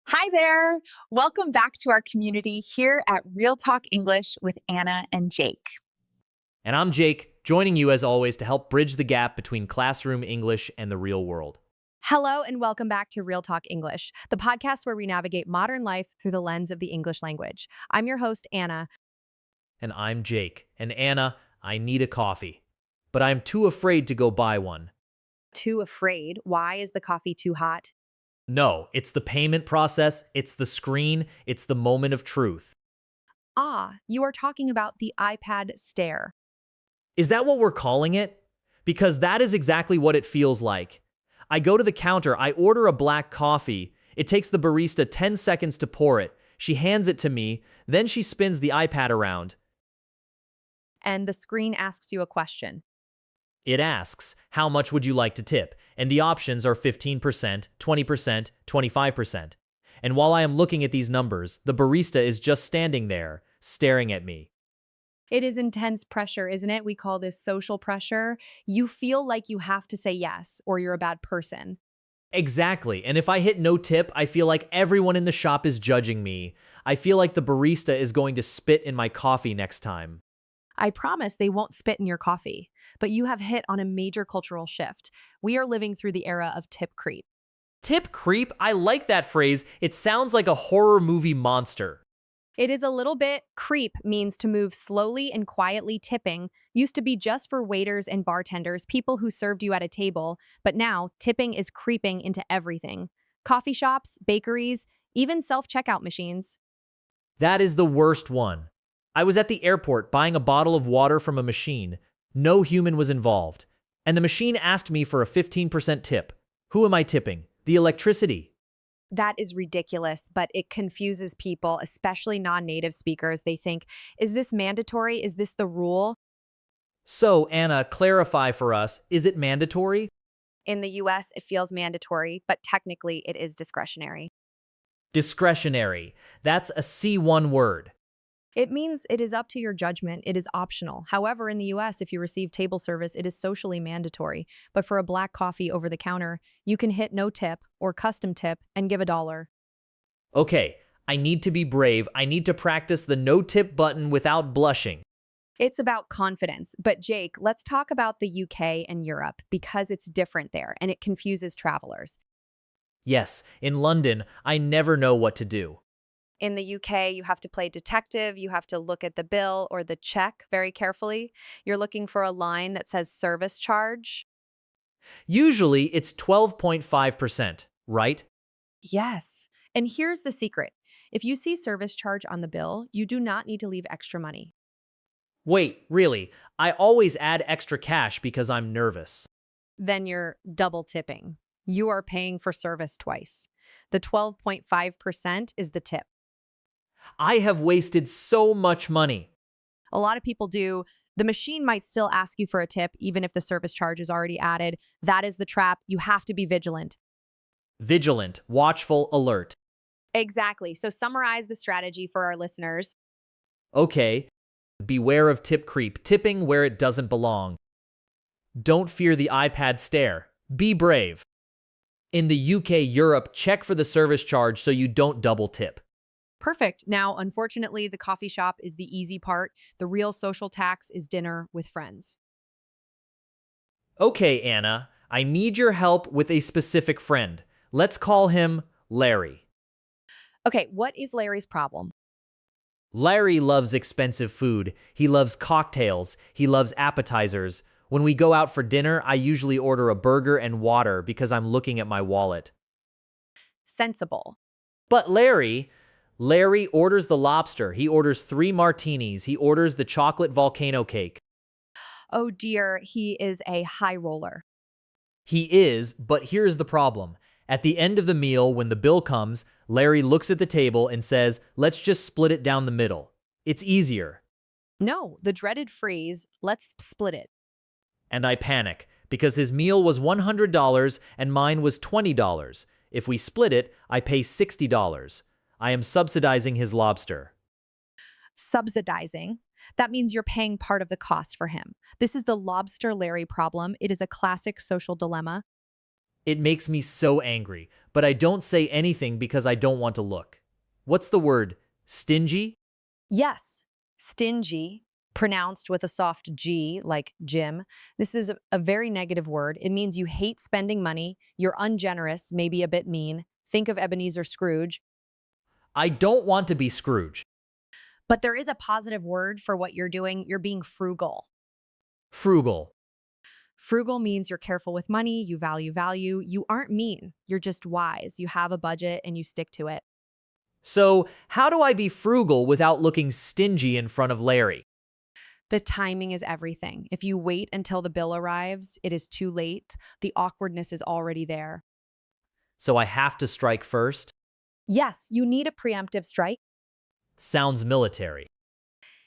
Hi there. Welcome back to our community here at Real Talk English with Anna and Jake. And I'm Jake, joining you as always to help bridge the gap between classroom English and the real world. Hello, and welcome back to Real Talk English, the podcast where we navigate modern life through the lens of the English language. I'm your host, Anna. And I'm Jake. And Anna, I need a coffee. But I'm too afraid to go buy one. Too afraid. Why is the coffee too hot? No, it's the payment process, it's the screen, it's the moment of truth. Ah, you are talking about the iPad stare. Is that what we're calling it? Because that is exactly what it feels like. I go to the counter, I order a black coffee. It takes the barista 10 seconds to pour it. She hands it to me, then she spins the iPad around. And the screen asks you a question. It asks, how much would you like to tip? And the options are 15%, 20%, 25%. And while I am looking at these numbers, the barista is just standing there, staring at me. It is intense pressure, isn't it? We call this social pressure. You feel like you have to say yes, or you're a bad person. Exactly. And if I hit no tip, I feel like everyone in the shop is judging me. I feel like the barista is going to spit in my coffee next time. I promise they won't spit in your coffee, but you have hit on a major cultural shift. We are living through the era of tip creep. Tip creep? I like that phrase. It sounds like a horror movie monster. It is a little bit creep means to move slowly and quietly. Tipping used to be just for waiters and bartenders, people who served you at a table, but now tipping is creeping into everything. Coffee shops, bakeries, even self-checkout machines. That is the worst one. I was at the airport buying a bottle of water from a machine. No human was involved. And the machine asked me for a 15% tip. Who am I tipping? The electricity. That is ridiculous, but it confuses people, especially non-native speakers. They think, is this mandatory? Is this the rule? So, Anna, clarify for us, is it mandatory? In the US, it feels mandatory, but technically it is discretionary. Discretionary. That's a C1 word. It means it is up to your judgment. It is optional. However, in the US, if you receive table service, it is socially mandatory. But for a black coffee over the counter, you can hit no tip or custom tip and give $1. Okay, I need to be brave. I need to practice the no tip button without blushing. It's about confidence. But Jake, let's talk about the UK and Europe because it's different there and it confuses travelers. Yes, in London, I never know what to do. In the UK, you have to play detective. You have to look at the bill or the check very carefully. You're looking for a line that says service charge. Usually, it's 12.5%, right? Yes. And here's the secret. If you see service charge on the bill, you do not need to leave extra money. Wait, really? I always add extra cash because I'm nervous. Then you're double tipping. You are paying for service twice. The 12.5% is the tip. I have wasted so much money. A lot of people do. The machine might still ask you for a tip, even if the service charge is already added. That is the trap. You have to be vigilant. Vigilant, watchful, alert. Exactly. So summarize the strategy for our listeners. Okay, beware of tip creep, tipping where it doesn't belong. Don't fear the iPad stare. Be brave. In the UK, Europe, check for the service charge so you don't double tip. Perfect. Now, unfortunately, the coffee shop is the easy part. The real social tax is dinner with friends. Okay, Anna, I need your help with a specific friend. Let's call him Larry. Okay, what is Larry's problem? Larry loves expensive food. He loves cocktails. He loves appetizers. When we go out for dinner, I usually order a burger and water because I'm looking at my wallet. Sensible. But Larry orders the lobster. He orders 3 martinis. He orders the chocolate volcano cake. Oh dear, he is a high roller. He is, but here's the problem. At the end of the meal, when the bill comes, Larry looks at the table and says, let's just split it down the middle. It's easier. No, the dreaded phrase, let's split it. And I panic because his meal was $100 and mine was $20. If we split it, I pay $60. I am subsidizing his lobster. Subsidizing. That means you're paying part of the cost for him. This is the Lobster Larry problem. It is a classic social dilemma. It makes me so angry, but I don't say anything because I don't want to look. What's the word? Stingy? Yes, stingy, pronounced with a soft G, like Jim. This is a very negative word. It means you hate spending money, you're ungenerous, maybe a bit mean. Think of Ebenezer Scrooge. I don't want to be Scrooge. But there is a positive word for what you're doing. You're being frugal. Frugal. Frugal means you're careful with money, you value. You aren't mean, you're just wise. You have a budget and you stick to it. So, how do I be frugal without looking stingy in front of Larry? The timing is everything. If you wait until the bill arrives, it is too late. The awkwardness is already there. So I have to strike first? Yes, you need a preemptive strike. Sounds military.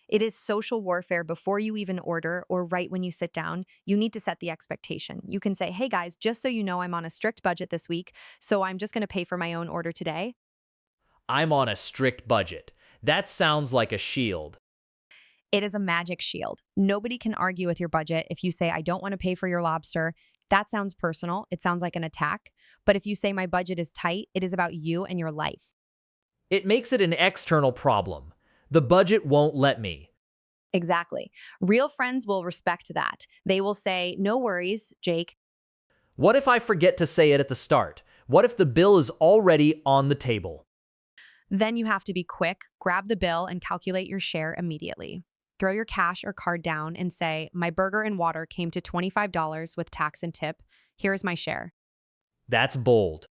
It is social warfare before you even order or right when you sit down. You need to set the expectation. You can say, hey guys, just so you know, I'm on a strict budget this week, so I'm just going to pay for my own order today. I'm on a strict budget. That sounds like a shield. It is a magic shield. Nobody can argue with your budget if you say, I don't want to pay for your lobster. That sounds personal. It sounds like an attack. But if you say my budget is tight, it is about you and your life. It makes it an external problem. The budget won't let me. Exactly. Real friends will respect that. They will say, no worries, Jake. What if I forget to say it at the start? What if the bill is already on the table? Then you have to be quick, grab the bill, and calculate your share immediately. Throw your cash or card down and say, my burger and water came to $25 with tax and tip. Here's my share. That's bold.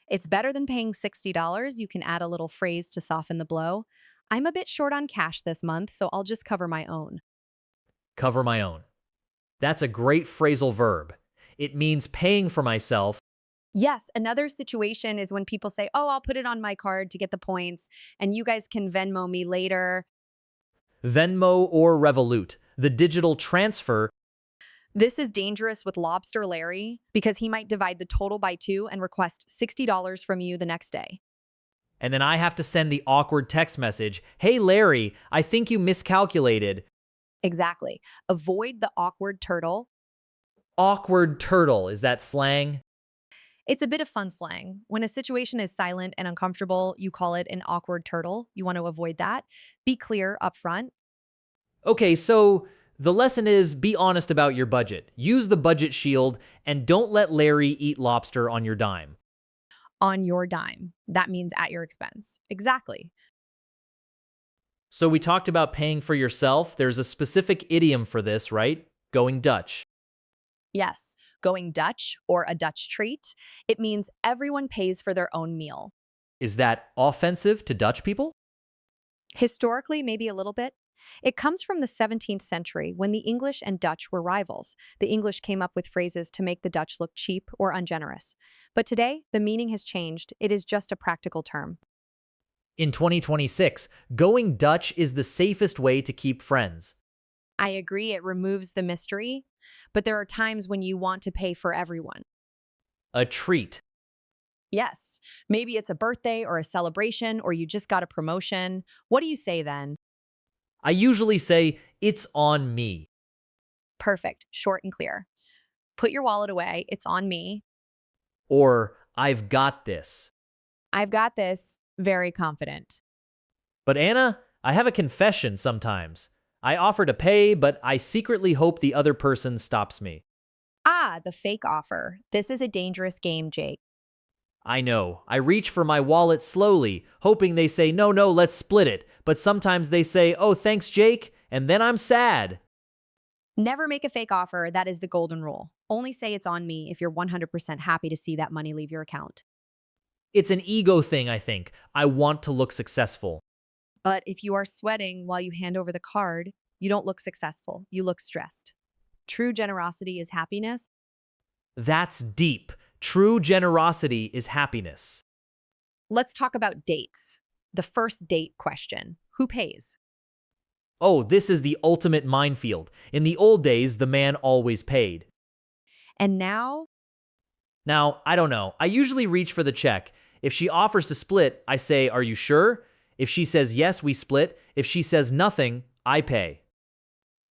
It's better than paying $60. You can add a little phrase to soften the blow. I'm a bit short on cash this month, so I'll just cover my own. Cover my own. That's a great phrasal verb. It means paying for myself. Yes, another situation is when people say, oh, I'll put it on my card to get the points, and you guys can Venmo me later. Venmo or Revolut, the digital transfer. This is dangerous with Lobster Larry because he might divide the total by two and request $60 from you the next day. And then I have to send the awkward text message, hey Larry, I think you miscalculated. Exactly. Avoid the awkward turtle. Awkward turtle, is that slang? It's a bit of fun slang. When a situation is silent and uncomfortable, you call it an awkward turtle. You want to avoid that. Be clear up front. Okay, so the lesson is be honest about your budget. Use the budget shield and don't let Larry eat lobster on your dime. On your dime. That means at your expense. Exactly. So we talked about paying for yourself. There's a specific idiom for this, right? Going Dutch. Yes. Going Dutch or a Dutch treat. It means everyone pays for their own meal. Is that offensive to Dutch people? Historically, maybe a little bit. It comes from the 17th century when the English and Dutch were rivals. The English came up with phrases to make the Dutch look cheap or ungenerous. But today, the meaning has changed. It is just a practical term. In 2026, going Dutch is the safest way to keep friends. I agree, it removes the mystery, but there are times when you want to pay for everyone. A treat. Yes, maybe it's a birthday or a celebration or you just got a promotion. What do you say then? I usually say, it's on me. Perfect, short and clear. Put your wallet away, it's on me. Or, I've got this. I've got this, very confident. But Anna, I have a confession sometimes. I offer to pay, but I secretly hope the other person stops me. Ah, the fake offer. This is a dangerous game, Jake. I know. I reach for my wallet slowly, hoping they say, no, let's split it. But sometimes they say, oh, thanks, Jake, and then I'm sad. Never make a fake offer. That is the golden rule. Only say it's on me if you're 100% happy to see that money leave your account. It's an ego thing, I think. I want to look successful. But if you are sweating while you hand over the card, you don't look successful. You look stressed. True generosity is happiness. That's deep. True generosity is happiness. Let's talk about dates. The first date question. Who pays? Oh, this is the ultimate minefield. In the old days, the man always paid. And now? Now, I don't know. I usually reach for the check. If she offers to split, I say, are you sure? If she says yes, we split. If she says nothing, I pay.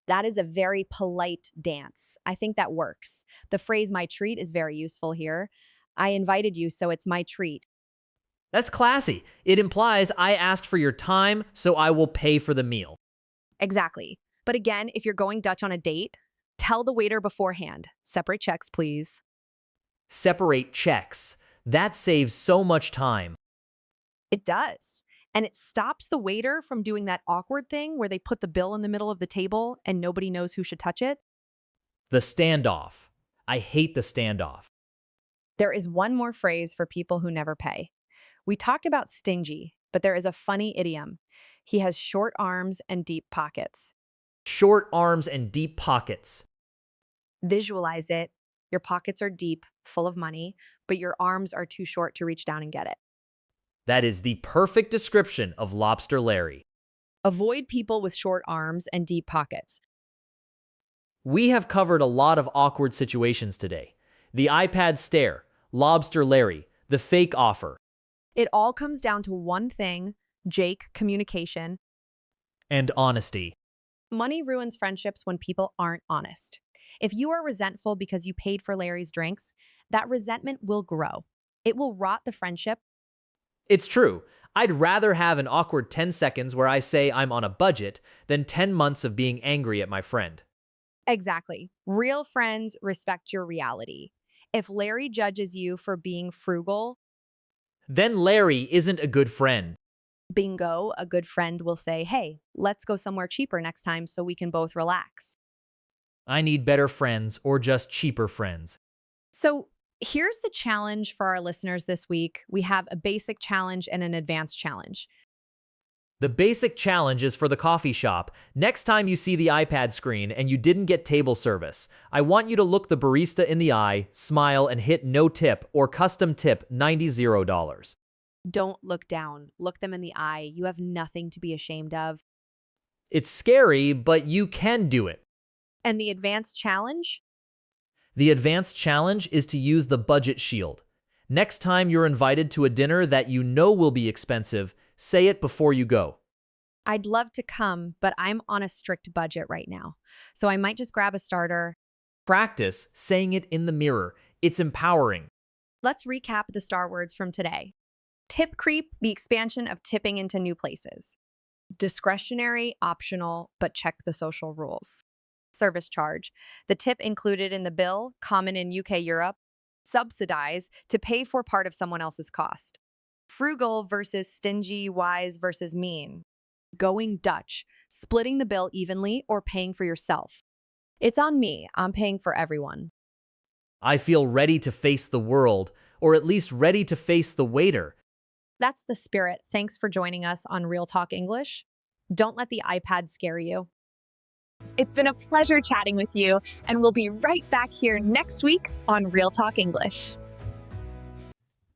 That is a very polite dance. I think that works. The phrase my treat is very useful here. I invited you, so it's my treat. That's classy. It implies I asked for your time, so I will pay for the meal. Exactly. But again, if you're going Dutch on a date, tell the waiter beforehand. Separate checks, please. Separate checks. That saves so much time. It does. And it stops the waiter from doing that awkward thing where they put the bill in the middle of the table and nobody knows who should touch it. The standoff. I hate the standoff. There is one more phrase for people who never pay. We talked about stingy, but there is a funny idiom. He has short arms and deep pockets. Short arms and deep pockets. Visualize it. Your pockets are deep, full of money, but your arms are too short to reach down and get it. That is the perfect description of Lobster Larry. Avoid people with short arms and deep pockets. We have covered a lot of awkward situations today. The iPad stare, Lobster Larry, the fake offer, It all comes down to one thing, Jake, communication. and honesty. Money ruins friendships when people aren't honest. If you are resentful because you paid for Larry's drinks, that resentment will grow. It will rot the friendship. It's true. I'd rather have an awkward 10 seconds where I say I'm on a budget than 10 months of being angry at my friend. Exactly. Real friends respect your reality. If Larry judges you for being frugal, Then Larry isn't a good friend. bingo, a good friend will say, hey, let's go somewhere cheaper next time so we can both relax. I need better friends or just cheaper friends. So here's the challenge for our listeners this week. We have a basic challenge and an advanced challenge. The basic challenge is for the coffee shop. Next time you see the iPad screen and you didn't get table service, I want you to look the barista in the eye, smile, and hit no tip or custom tip $90. Don't look down. Look them in the eye. You have nothing to be ashamed of. It's scary, but you can do it. And the advanced challenge? The advanced challenge is to use the budget shield. Next time you're invited to a dinner that you know will be expensive, say it before you go. I'd love to come, but I'm on a strict budget right now. So I might just grab a starter. Practice saying it in the mirror. It's empowering. Let's recap the star words from today. Tip creep, the expansion of tipping into new places. Discretionary, optional, but check the social rules. Service charge, the tip included in the bill, common in UK, Europe. Subsidize, to pay for part of someone else's cost. Frugal versus stingy, wise versus mean. Going Dutch, splitting the bill evenly or paying for yourself. It's on me, I'm paying for everyone. I feel ready to face the world, or at least ready to face the waiter. That's the spirit. Thanks for joining us on Real Talk English. Don't let the iPad scare you. It's been a pleasure chatting with you, and we'll be right back here next week on Real Talk English.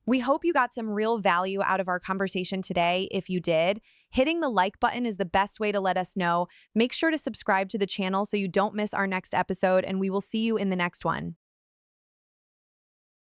We hope you got some real value out of our conversation today. If you did, hitting the like button is the best way to let us know. Make sure to subscribe to the channel so you don't miss our next episode, and we will see you in the next one.